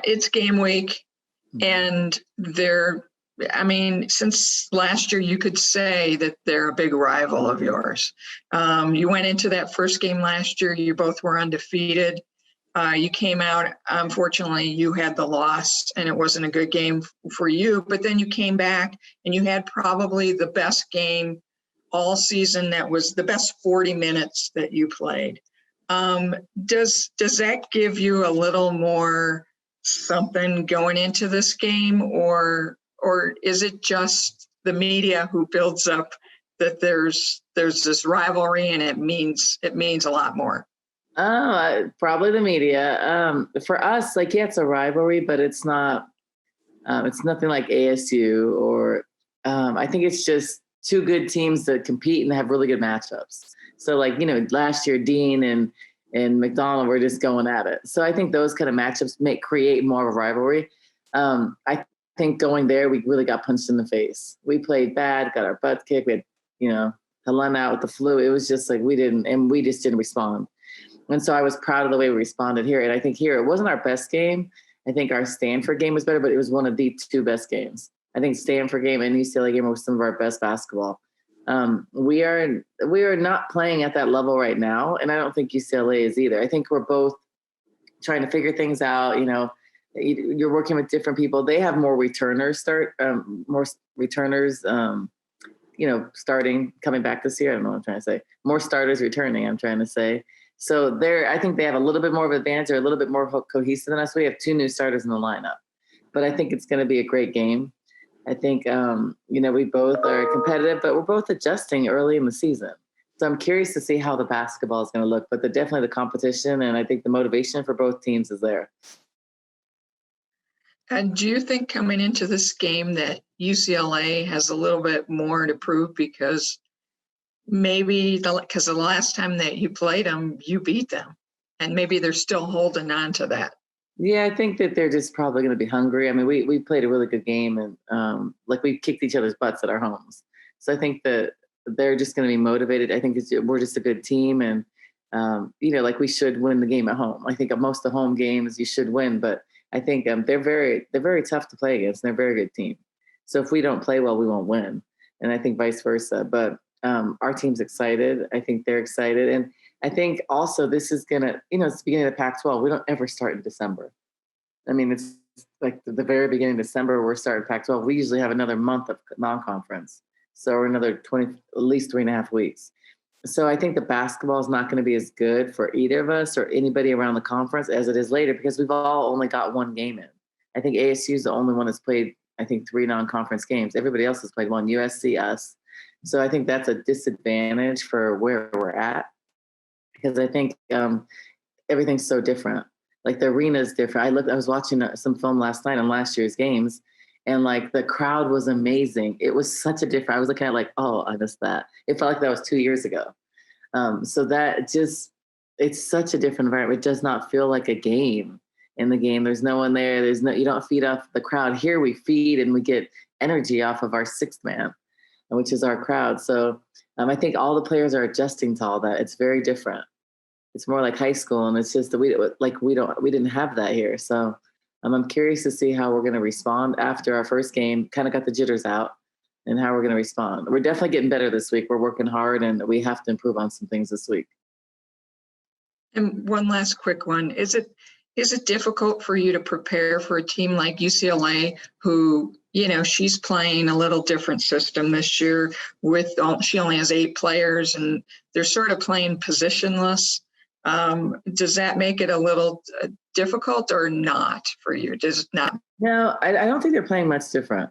it's game week, and since last year, you could say that they're a big rival of yours. You went into that first game last year, you both were undefeated. You came out, unfortunately, you had the loss, and it wasn't a good game for you, but then you came back and you had probably the best game all season. That was the best 40 minutes that you played. Does that give you a little more something going into this game, or is it just the media who builds up that there's this rivalry and it means a lot more? Probably the media. For us, it's a rivalry, but it's not. It's nothing like ASU or. I think it's just two good teams that compete and have really good matchups. So, last year, Dean and McDonald were just going at it. So I think those kind of matchups create more of a rivalry. I think going there, we really got punched in the face. We played bad, got our butts kicked. We had, Helena out with the flu. It was just we just didn't respond. And so I was proud of the way we responded here. And I think here, it wasn't our best game. I think our Stanford game was better, but it was one of the two best games. I think Stanford game and UCLA game were some of our best basketball. We are not playing at that level right now. And I don't think UCLA is either. I think we're both trying to figure things out. You're working with different people. They have more returners starting, coming back this year. I don't know what I'm trying to say. More starters returning, I'm trying to say. So I think they have a little bit more of an advantage. They're a little bit more cohesive than us. We have two new starters in the lineup, but I think it's going to be a great game. I think, we both are competitive, but we're both adjusting early in the season. So I'm curious to see how the basketball is going to look, but definitely the competition and I think the motivation for both teams is there. And do you think coming into this game that UCLA has a little bit more to prove because because the last time that you played them, you beat them, and maybe they're still holding on to that? Yeah, I think that they're just probably going to be hungry. I mean, we played a really good game, and we kicked each other's butts at our homes. So I think that they're just going to be motivated. I think we're just a good team, and we should win the game at home. I think at most of the home games you should win, but I think they're very tough to play against, and they're a very good team. So if we don't play well, we won't win, and I think vice versa. But our team's excited. I think they're excited, and I think also this is gonna, it's the beginning of the Pac-12. We don't ever start in December. I mean, it's like the very beginning of December, we're starting Pac-12. We usually have another month of non-conference. So another at least 3.5 weeks. So I think the basketball is not going to be as good for either of us or anybody around the conference as it is later because we've all only got one game in. I think ASU is the only one that's played, 3 non-conference games. Everybody else has played one, USC, us. So I think that's a disadvantage for where we're at. Because I think everything's so different. Like the arena is different. I was watching some film last night on last year's games, and the crowd was amazing. It was such a different. I was looking at oh, I missed that. It felt like that was 2 years ago. So that it's such a different environment. It does not feel like a game. In the game, there's no one there. You don't feed off the crowd. Here we feed and we get energy off of our sixth man, which is our crowd. So I think all the players are adjusting to all that. It's very different. It's more like high school, and it's just that we didn't have that here. So I'm curious to see how we're going to respond after our first game. Kind of got the jitters out, and how we're going to respond. We're definitely getting better this week. We're working hard, and we have to improve on some things this week. And one last quick one: is it difficult for you to prepare for a team like UCLA, who she's playing a little different system this year she only has 8 players and they're sort of playing positionless. Does that make it a little difficult or not for you? Does it not? No, I don't think they're playing much different.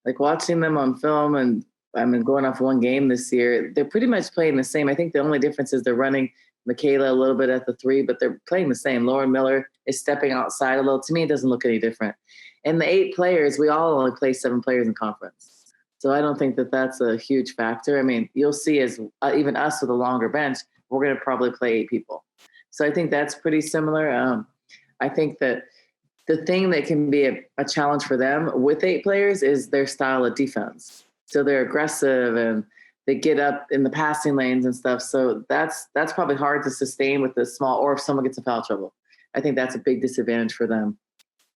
Like watching them on film and going off one game this year, they're pretty much playing the same. I think the only difference is they're running Michaela a little bit at the 3, but they're playing the same. Lauren Miller is stepping outside a little. To me, it doesn't look any different. And the 8 players, we all only play 7 players in conference. So I don't think that that's a huge factor. I mean, you'll see as even us with a longer bench, we're going to probably play 8 people. So I think that's pretty similar. I think that the thing that can be a challenge for them with 8 players is their style of defense. So they're aggressive and they get up in the passing lanes and stuff. So that's probably hard to sustain with the small, or if someone gets in foul trouble. I think that's a big disadvantage for them.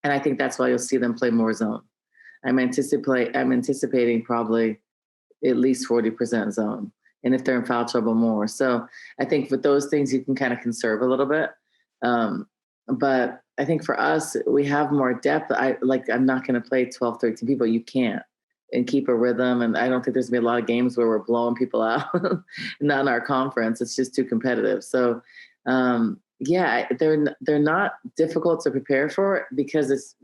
And I think that's why you'll see them play more zone. I'm anticipating probably at least 40% zone. And if they're in foul trouble, more. So I think with those things, you can kind of conserve a little bit. But I think for us, we have more depth. I'm not going to play 12, 13 people. You can't. And keep a rhythm. And I don't think there's going to be a lot of games where we're blowing people out. Not in our conference. It's just too competitive. So, they're not difficult to prepare for because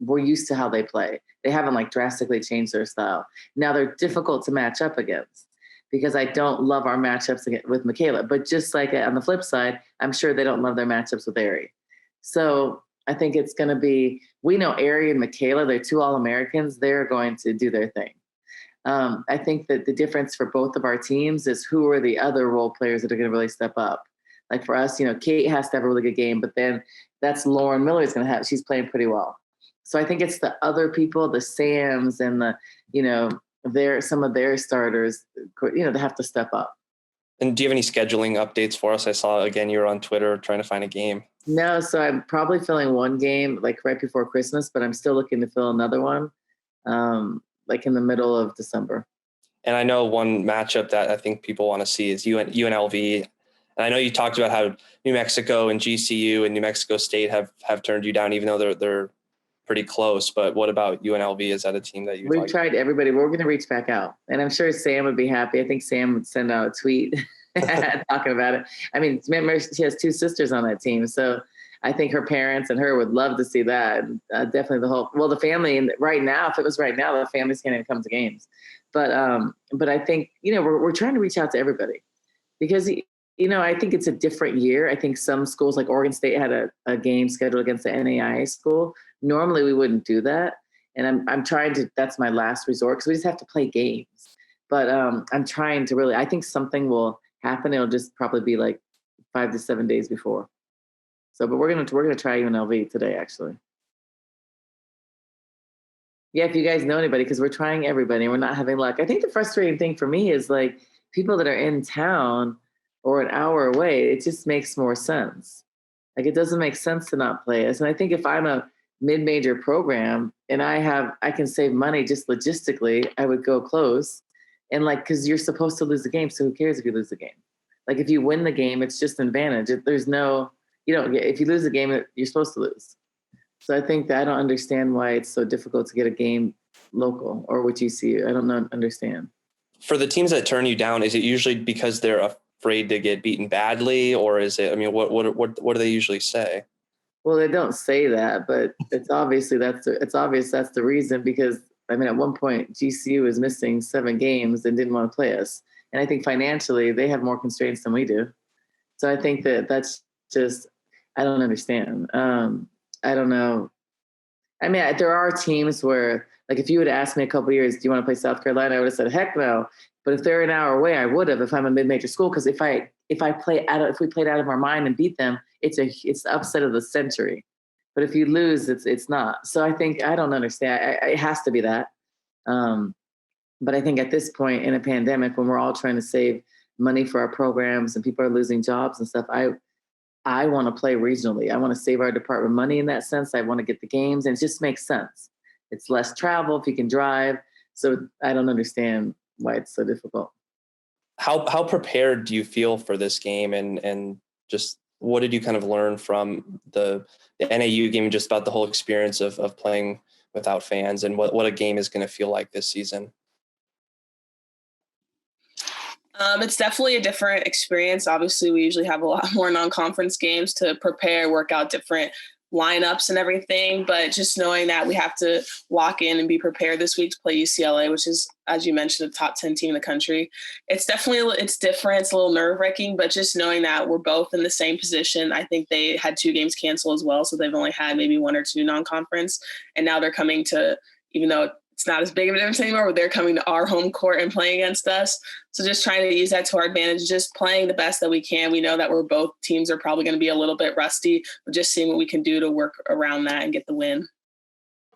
we're used to how they play. They haven't like drastically changed their style. Now they're difficult to match up against because I don't love our matchups with Michaela. But just like on the flip side, I'm sure they don't love their matchups with Ari. So I think it's going to be, we know Ari and Michaela, they're two All-Americans. They're going to do their thing. I think that the difference for both of our teams is who are the other role players that are going to really step up. Like for us, Kate has to have a really good game, but then that's Lauren Miller's going to have, she's playing pretty well. So I think it's the other people, the Sams and some of their starters, they have to step up. And do you have any scheduling updates for us? I saw, again, you were on Twitter trying to find a game. No, so I'm probably filling one game like right before Christmas, but I'm still looking to fill another one like in the middle of December. And I know one matchup that I think people want to see is UNLV. And I know you talked about how New Mexico and GCU and New Mexico State have turned you down, even though they're pretty close. But what about UNLV? Is that a team that we've tried everybody? We're going to reach back out, and I'm sure Sam would be happy. I think Sam would send out a tweet talking about it. I mean, remember, she has two sisters on that team, so I think her parents and her would love to see that. Definitely the family. And right now, if it was right now, the families can't even come to games. But I think we're trying to reach out to everybody because I think it's a different year. I think some schools like Oregon State had a game scheduled against the NAIA school. Normally we wouldn't do that. And I'm trying to, that's my last resort because we just have to play games. But I'm trying to really, I think something will happen. It'll just probably be like 5 to 7 days before. So, but we're going to try UNLV today, actually. Yeah, if you guys know anybody, because we're trying everybody and we're not having luck. I think the frustrating thing for me is like people that are in town or an hour away, it just makes more sense. Like it doesn't make sense to not play us. And I think if I'm a mid-major program and I can save money just logistically, I would go close. And like, because you're supposed to lose the game, so who cares if you lose the game? Like if you win the game, it's just an advantage. There's no, if you lose the game, you're supposed to lose. So I think that I don't understand why it's so difficult to get a game local or what you see. I don't understand. For the teams that turn you down, is it usually because they're afraid to get beaten badly, or is it? I mean, what do they usually say? Well, they don't say that, but it's obvious that's the reason. Because I mean, at one point, GCU was missing 7 games and didn't want to play us, and I think financially they have more constraints than we do. So I think that's just I don't understand. I don't know. I mean, there are teams where, like, if you would ask me a couple of years, do you want to play South Carolina? I would have said, heck no. But if they're an hour away, I would have if I'm a mid-major school. Because if we played out of our mind and beat them, it's the upset of the century. But if you lose, it's not. So I think I don't understand. It has to be that. But I think at this point in a pandemic, when we're all trying to save money for our programs and people are losing jobs and stuff, I want to play regionally. I want to save our department money in that sense. I want to get the games, and it just makes sense. It's less travel if you can drive. So I don't understand why it's so difficult. How prepared do you feel for this game, and just what did you kind of learn from the NAU game, just about the whole experience of playing without fans, and what a game is going to feel like this season? It's definitely a different experience. Obviously, we usually have a lot more non-conference games to prepare, work out different lineups and everything. But just knowing that we have to lock in and be prepared this week to play UCLA, which is, as you mentioned, a top 10 team in the country. It's different. It's a little nerve-wracking, but just knowing that we're both in the same position. I think they had 2 games canceled as well, so they've only had maybe 1 or 2 non-conference. And now they're coming to, even though it's not as big of a difference anymore, but they're coming to our home court and playing against us. So just trying to use that to our advantage, just playing the best that we can. We know that both teams are probably going to be a little bit rusty, but just seeing what we can do to work around that and get the win.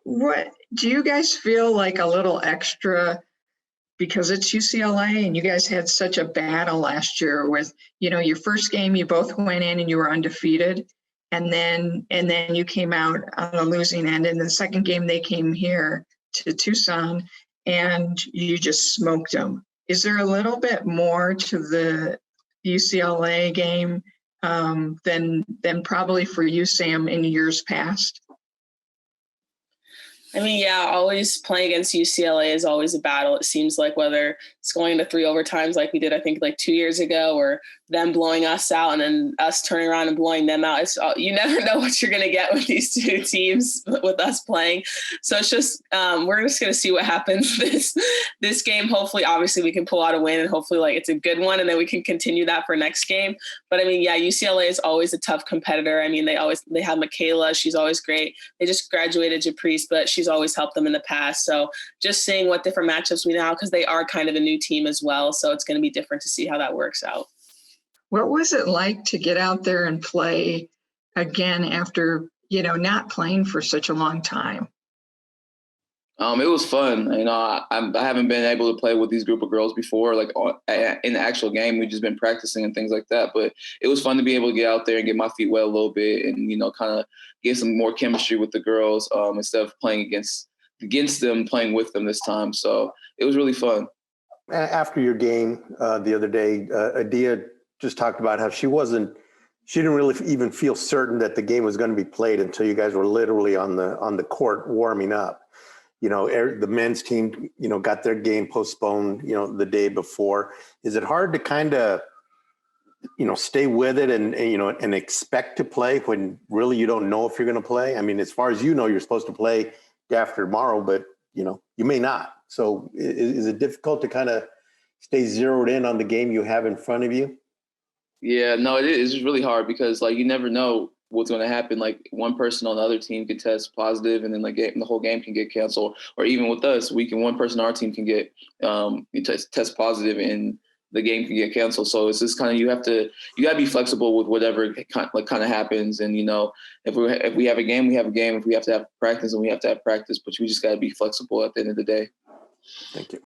What do you guys feel like a little extra, because it's UCLA and you guys had such a battle last year with, your first game, you both went in and you were undefeated. and then you came out on the losing end. In the second game, they came here to Tucson, and you just smoked them. Is there a little bit more to the UCLA game than probably for you, Sam, in years past? I mean, yeah, always playing against UCLA is always a battle. It seems like, whether it's going into 3 overtimes like we did, I think, like 2 years ago, or them blowing us out and then us turning around and blowing them out. You never know what you're going to get with these two teams with us playing. So it's just, we're just going to see what happens this game. Hopefully, obviously, we can pull out a win, and hopefully, like, it's a good one, and then we can continue that for next game. But I mean, yeah, UCLA is always a tough competitor. I mean, they have Michaela. She's always great. They just graduated Japrice, but she's always helped them in the past. So just seeing what different matchups we now, because they are kind of a new team as well. So it's going to be different to see how that works out. What was it like to get out there and play again after, not playing for such a long time? It was fun. I haven't been able to play with these group of girls before, like in the actual game. We've just been practicing and things like that. But it was fun to be able to get out there and get my feet wet a little bit, and kind of get some more chemistry with the girls instead of playing against them, playing with them this time. So it was really fun. After your game the other day, Adia just talked about how she didn't really even feel certain that the game was going to be played until you guys were literally on the court warming up. The men's team, got their game postponed, the day before. Is it hard to kind of, stay with it and expect to play when really you don't know if you're going to play? I mean, as far as you're supposed to play after tomorrow, but you may not. So is it difficult to kind of stay zeroed in on the game you have in front of you? Yeah, no, it is. It's really hard because like you never know what's going to happen. Like one person on the other team could test positive, and then like the whole game can get canceled. Or even with us, one person on our team can get test positive, and the game can get canceled. So it's just kind of you got to be flexible with whatever kind of happens. And if we have a game, we have a game. If we have to have practice, then we have to have practice. But we just got to be flexible at the end of the day. Thank you.